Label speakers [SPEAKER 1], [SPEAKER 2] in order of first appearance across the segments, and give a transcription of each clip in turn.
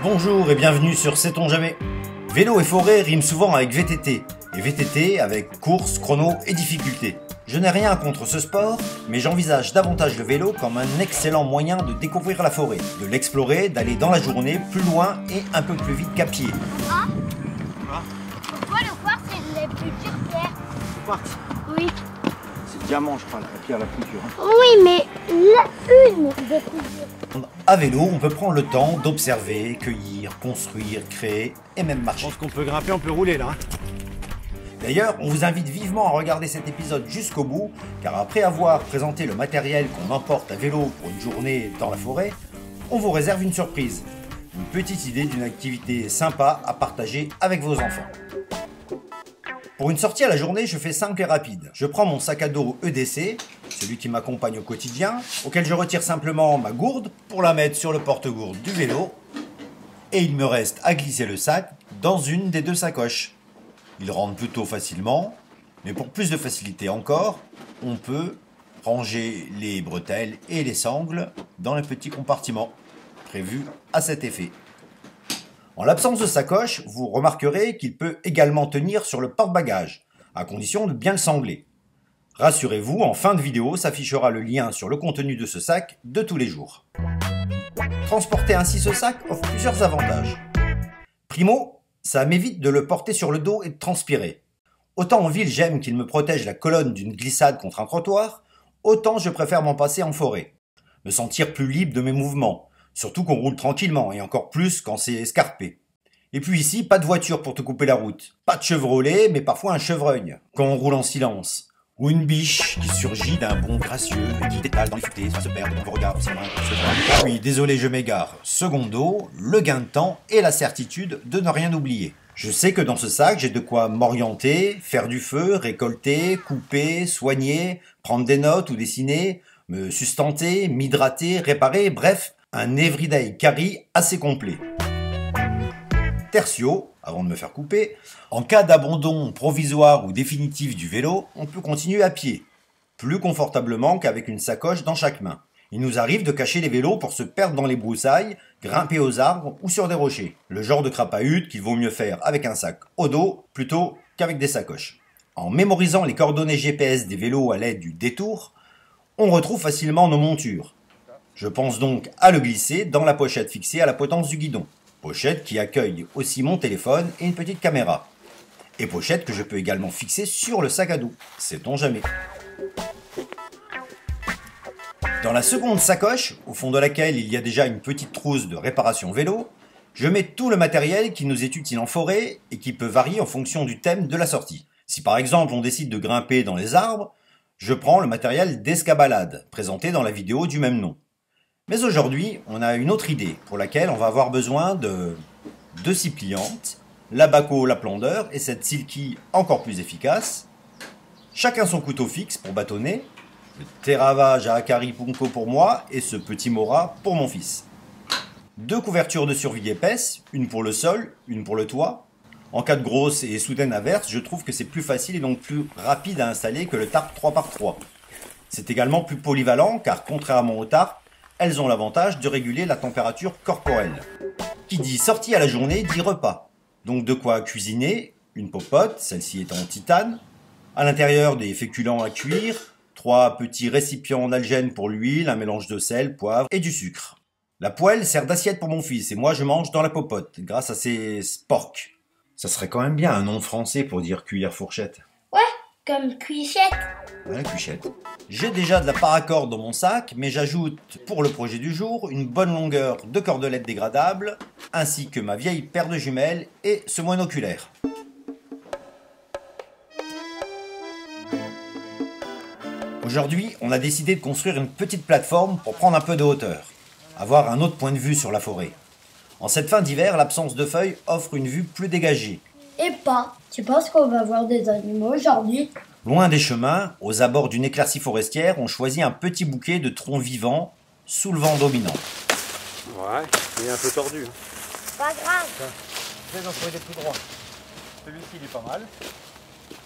[SPEAKER 1] Bonjour et bienvenue sur Sait-on jamais. Vélo et forêt riment souvent avec VTT, et VTT avec course, chrono et difficulté. Je n'ai rien contre ce sport, mais j'envisage davantage le vélo comme un excellent moyen de découvrir la forêt, de l'explorer, d'aller dans la journée plus loin et un peu plus vite qu'à pied.
[SPEAKER 2] Ah. Pourquoi le quartz c'est les plus dures pierres?
[SPEAKER 3] Quartz?
[SPEAKER 2] Oui.
[SPEAKER 3] C'est diamant, je crois, la pierre la plus dure.
[SPEAKER 2] Oui, mais une des plus dures.
[SPEAKER 1] À vélo, on peut prendre le temps d'observer, cueillir, construire, créer et même
[SPEAKER 3] Je
[SPEAKER 1] marcher.
[SPEAKER 3] pense qu'on peut grimper, on peut rouler là.
[SPEAKER 1] D'ailleurs, on vous invite vivement à regarder cet épisode jusqu'au bout, car après avoir présenté le matériel qu'on emporte à vélo pour une journée dans la forêt, on vous réserve une surprise. Une petite idée d'une activité sympa à partager avec vos enfants. Pour une sortie à la journée, je fais simple et rapide. Je prends mon sac à dos EDC, celui qui m'accompagne au quotidien, auquel je retire simplement ma gourde pour la mettre sur le porte-gourde du vélo, et il me reste à glisser le sac dans une des deux sacoches. Il rentre plutôt facilement, mais pour plus de facilité encore, on peut ranger les bretelles et les sangles dans les petits compartiments prévus à cet effet. En l'absence de sacoche, vous remarquerez qu'il peut également tenir sur le porte-bagages, à condition de bien le sangler. Rassurez-vous, en fin de vidéo s'affichera le lien sur le contenu de ce sac de tous les jours. Transporter ainsi ce sac offre plusieurs avantages. Primo, ça m'évite de le porter sur le dos et de transpirer. Autant en ville j'aime qu'il me protège la colonne d'une glissade contre un trottoir, autant je préfère m'en passer en forêt. Me sentir plus libre de mes mouvements, surtout qu'on roule tranquillement et encore plus quand c'est escarpé. Et puis ici, pas de voiture pour te couper la route. Pas de chevrolet, mais parfois un chevreuil, quand on roule en silence. Ou une biche qui surgit d'un bond gracieux et qui détale dans les futaies, ça se perd dans vos regards, c'est vrai. Oui, désolé, je m'égare. Secondo, le gain de temps et la certitude de ne rien oublier. Je sais que dans ce sac, j'ai de quoi m'orienter, faire du feu, récolter, couper, soigner, prendre des notes ou dessiner, me sustenter, m'hydrater, réparer, bref, un everyday carry assez complet. Tertio, avant de me faire couper, en cas d'abandon provisoire ou définitif du vélo, on peut continuer à pied, plus confortablement qu'avec une sacoche dans chaque main. Il nous arrive de cacher les vélos pour se perdre dans les broussailles, grimper aux arbres ou sur des rochers. Le genre de crapahute qu'il vaut mieux faire avec un sac au dos plutôt qu'avec des sacoches. En mémorisant les coordonnées GPS des vélos à l'aide du détour, on retrouve facilement nos montures. Je pense donc à le glisser dans la pochette fixée à la potence du guidon. Pochette qui accueille aussi mon téléphone et une petite caméra. Et pochette que je peux également fixer sur le sac à dos. Sait-on jamais. Dans la seconde sacoche, au fond de laquelle il y a déjà une petite trousse de réparation vélo, je mets tout le matériel qui nous est utile en forêt et qui peut varier en fonction du thème de la sortie. Si par exemple on décide de grimper dans les arbres, je prends le matériel d'escabalade, présenté dans la vidéo du même nom. Mais aujourd'hui, on a une autre idée pour laquelle on va avoir besoin de deux scies pliantes, la Bahco, la Plandeur et cette Silky encore plus efficace. Chacun son couteau fixe pour bâtonner, le Theravage à Akari Punko pour moi et ce petit Mora pour mon fils. Deux couvertures de survie épaisses, une pour le sol, une pour le toit. En cas de grosse et soudaine averse, je trouve que c'est plus facile et donc plus rapide à installer que le tarp 3x3. C'est également plus polyvalent car contrairement au tarp, elles ont l'avantage de réguler la température corporelle. Qui dit sortie à la journée dit repas. Donc de quoi cuisiner, une popote, celle-ci est en titane, à l'intérieur des féculents à cuire, 3 petits récipients d'algène pour l'huile, un mélange de sel, poivre et du sucre. La poêle sert d'assiette pour mon fils et moi je mange dans la popote, grâce à ces sporks. Ça serait quand même bien un nom français pour dire cuillère fourchette.
[SPEAKER 2] Ouais, comme cuichette.
[SPEAKER 1] Ouais, la cuichette. J'ai déjà de la paracorde dans mon sac, mais j'ajoute pour le projet du jour une bonne longueur de cordelette dégradable, ainsi que ma vieille paire de jumelles et ce monoculaire. Aujourd'hui, on a décidé de construire une petite plateforme pour prendre un peu de hauteur, avoir un autre point de vue sur la forêt. En cette fin d'hiver, l'absence de feuilles offre une vue plus dégagée.
[SPEAKER 2] Et pas. Tu penses qu'on va voir des animaux aujourd'hui?
[SPEAKER 1] Loin des chemins, aux abords d'une éclaircie forestière, on choisit un petit bouquet de troncs vivants sous le vent dominant.
[SPEAKER 3] Ouais, il est un peu tordu.
[SPEAKER 2] Pas grave.
[SPEAKER 3] Fais en trouver des plus droits. Celui-ci, il est pas mal.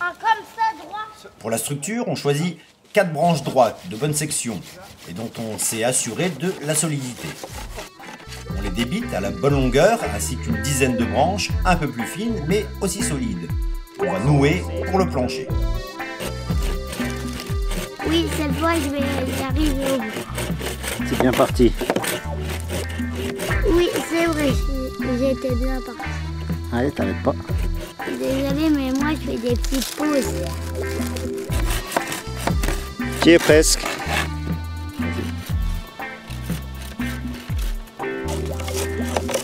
[SPEAKER 2] Un comme ça droit.
[SPEAKER 1] Pour la structure, on choisit 4 branches droites de bonne section et dont on s'est assuré de la solidité. On On les débite à la bonne longueur ainsi qu'une dizaine de branches un peu plus fines mais aussi solides. On va nouer pour le plancher.
[SPEAKER 2] Oui, cette fois, je vais y arriver au bout.
[SPEAKER 4] C'est bien parti.
[SPEAKER 2] Oui, c'est vrai, j'étais bien parti.
[SPEAKER 4] Allez, t'arrêtes pas.
[SPEAKER 2] Désolée, mais moi, je fais des petites pauses.
[SPEAKER 4] Tu y es presque.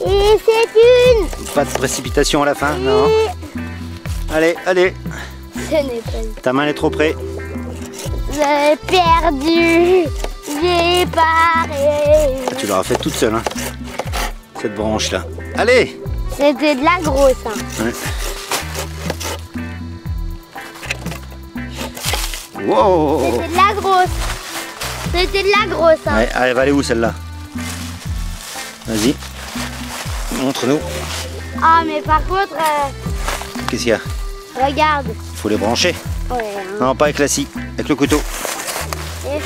[SPEAKER 2] Et c'est une...
[SPEAKER 4] Pas de précipitation à la fin, non. Allez, allez.
[SPEAKER 2] Ce n'est pas une...
[SPEAKER 4] Ta main elle est trop près.
[SPEAKER 2] J'ai perdu, j'ai paré.
[SPEAKER 4] Tu l'auras fait toute seule, hein. Cette branche là. Allez.
[SPEAKER 2] C'était de la grosse, hein.
[SPEAKER 4] Ouais. Wow.
[SPEAKER 2] C'était de la grosse. C'était de la grosse, hein.
[SPEAKER 4] Ouais, elle va aller où celle-là? Vas-y. Montre-nous.
[SPEAKER 2] Ah, mais par contre,
[SPEAKER 4] Qu'est-ce qu'il y a?
[SPEAKER 2] regarde.
[SPEAKER 4] Faut les brancher.
[SPEAKER 2] Ouais, hein.
[SPEAKER 4] Non, pas avec la scie, avec le couteau.
[SPEAKER 2] Et,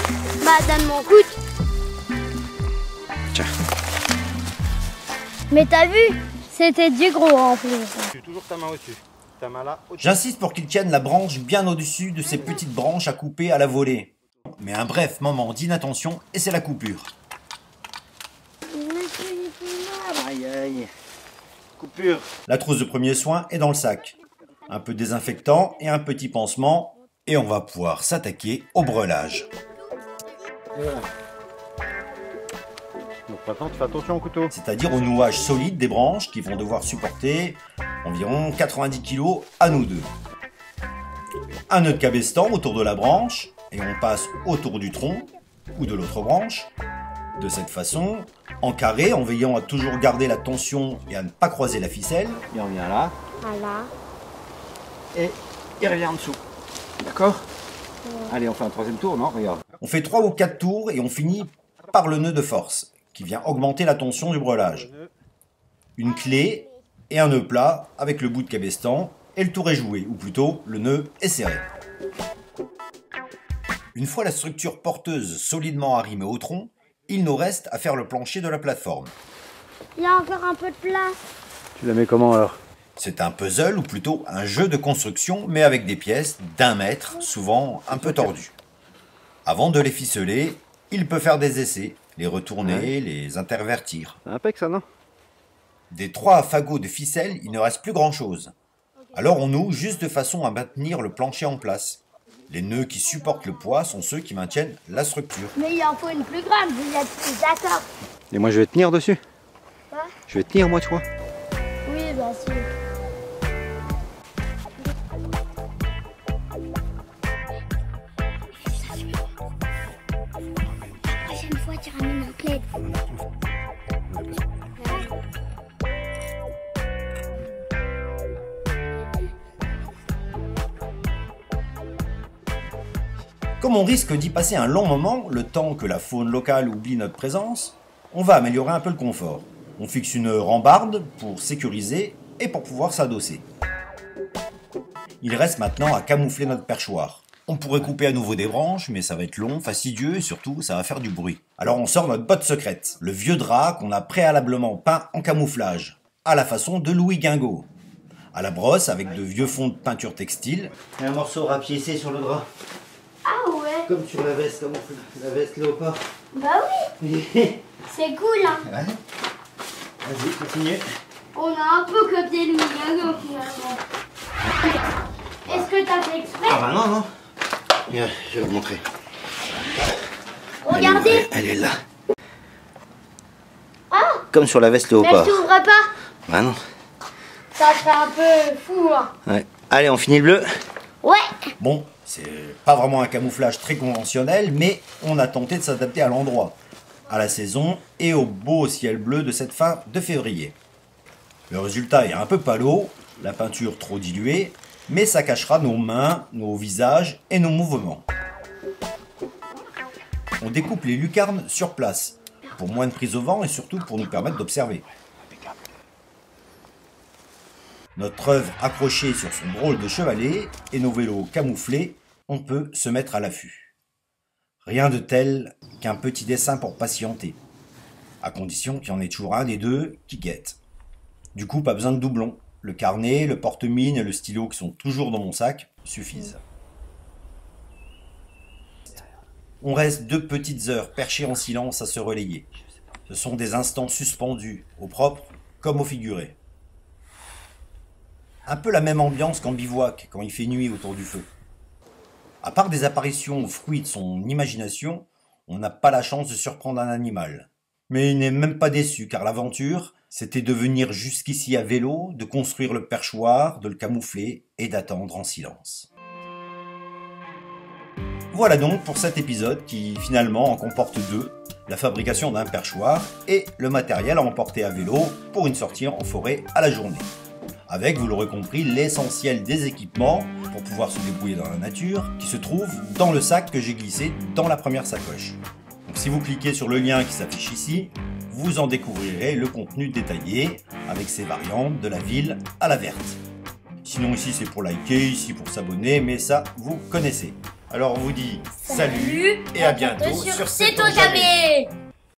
[SPEAKER 2] bah, donne mon coude.
[SPEAKER 4] Tiens.
[SPEAKER 2] Mais t'as vu? C'était du gros en plus.
[SPEAKER 3] Tu toujours ta main au-dessus. Ta main là, au-dessus.
[SPEAKER 1] J'insiste pour qu'il tienne la branche bien au-dessus de ces petites branches à couper à la volée. Mais un bref moment d'inattention et c'est la coupure.
[SPEAKER 4] Aïe aïe. Coupure.
[SPEAKER 1] La trousse de premier soin est dans le sac. Un peu de désinfectant et un petit pansement et on va pouvoir s'attaquer au breulage.
[SPEAKER 3] Voilà. Donc maintenant tu fais attention au couteau.
[SPEAKER 1] C'est-à-dire au nouage solide des branches qui vont devoir supporter environ 90 kg à nous deux. Un nœud de cabestan autour de la branche et on passe autour du tronc ou de l'autre branche. De cette façon, en carré, en veillant à toujours garder la tension et à ne pas croiser la ficelle.
[SPEAKER 4] Il revient là
[SPEAKER 2] Voilà.
[SPEAKER 4] et il revient en dessous. D'accord? Allez, on fait un troisième tour, non? Regarde.
[SPEAKER 1] On fait 3 ou 4 tours et on finit par le nœud de force qui vient augmenter la tension du breulage. Une clé et un nœud plat avec le bout de cabestan et le tour est joué, ou plutôt le nœud est serré. Une fois la structure porteuse solidement arrimée au tronc, il nous reste à faire le plancher de la plateforme.
[SPEAKER 2] Il y a encore un peu de place.
[SPEAKER 4] Tu la mets comment alors?
[SPEAKER 1] C'est un puzzle ou plutôt un jeu de construction mais avec des pièces d'1 mètre, souvent un peu tordues. Avant de les ficeler, il peut faire des essais, les retourner, les intervertir.
[SPEAKER 4] C'est impec ça, non?
[SPEAKER 1] Des 3 fagots de ficelle, il ne reste plus grand chose. Alors on noue juste de façon à maintenir le plancher en place. Les nœuds qui supportent le poids sont ceux qui maintiennent la structure.
[SPEAKER 2] Mais il en faut une plus grande, vous êtes d'accord?
[SPEAKER 4] Et moi je vais tenir dessus.
[SPEAKER 2] Quoi?
[SPEAKER 4] Je vais tenir moi, tu vois.
[SPEAKER 2] Oui, bien sûr. La prochaine fois, tu ramènes un plaid.
[SPEAKER 1] Comme on risque d'y passer un long moment, le temps que la faune locale oublie notre présence, on va améliorer un peu le confort. On fixe une rambarde pour sécuriser et pour pouvoir s'adosser. Il reste maintenant à camoufler notre perchoir. On pourrait couper à nouveau des branches, mais ça va être long, fastidieux et surtout ça va faire du bruit. Alors on sort notre botte secrète, le vieux drap qu'on a préalablement peint en camouflage, à la façon de Louis Guingaud. À la brosse avec de vieux fonds de peinture textile.
[SPEAKER 4] Et un morceau rapiécé sur le drap.
[SPEAKER 2] Ah ouais?
[SPEAKER 4] Comme sur la veste, la veste léopard.
[SPEAKER 2] Bah oui, c'est cool, hein.
[SPEAKER 4] Ouais. Vas-y, continue.
[SPEAKER 2] On a un peu copié Louis Guingaud finalement. Est-ce que t'as fait exprès?
[SPEAKER 4] Ah bah non, non. Viens, je vais vous montrer.
[SPEAKER 2] Regardez.
[SPEAKER 4] Elle est là.
[SPEAKER 2] Ah,
[SPEAKER 4] Comme sur la veste
[SPEAKER 2] mais
[SPEAKER 4] léopard.
[SPEAKER 2] elle s'ouvre pas.
[SPEAKER 4] Bah non.
[SPEAKER 2] Ça serait un peu fou, hein.
[SPEAKER 4] Ouais. Allez, on finit le bleu.
[SPEAKER 2] Ouais.
[SPEAKER 1] Bon, c'est pas vraiment un camouflage très conventionnel, mais on a tenté de s'adapter à l'endroit, à la saison et au beau ciel bleu de cette fin de février. Le résultat est un peu pâleau, la peinture trop diluée, mais ça cachera nos mains, nos visages et nos mouvements. On découpe les lucarnes sur place, pour moins de prise au vent et surtout pour nous permettre d'observer. Notre œuvre accrochée sur son drôle de chevalet et nos vélos camouflés, on peut se mettre à l'affût. Rien de tel qu'un petit dessin pour patienter. à condition qu'il y en ait toujours un des deux qui guette. Du coup, pas besoin de doublons. Le carnet, le porte-mine et le stylo qui sont toujours dans mon sac suffisent. On reste 2 petites heures perchées en silence à se relayer. Ce sont des instants suspendus, au propre comme au figuré. Un peu la même ambiance qu'en bivouac, quand il fait nuit autour du feu. À part des apparitions fruits de son imagination, on n'a pas la chance de surprendre un animal. Mais il n'est même pas déçu, car l'aventure, c'était de venir jusqu'ici à vélo, de construire le perchoir, de le camoufler et d'attendre en silence. Voilà donc pour cet épisode qui finalement en comporte 2, la fabrication d'un perchoir et le matériel à emporter à vélo pour une sortie en forêt à la journée. Avec, vous l'aurez compris, l'essentiel des équipements pour pouvoir se débrouiller dans la nature qui se trouve dans le sac que j'ai glissé dans la première sacoche. Donc si vous cliquez sur le lien qui s'affiche ici, vous en découvrirez le contenu détaillé avec ses variantes de la ville à la verte. Sinon ici c'est pour liker, ici pour s'abonner, mais ça vous connaissez. Alors on vous dit salut et à bientôt sur C'est ton jamais.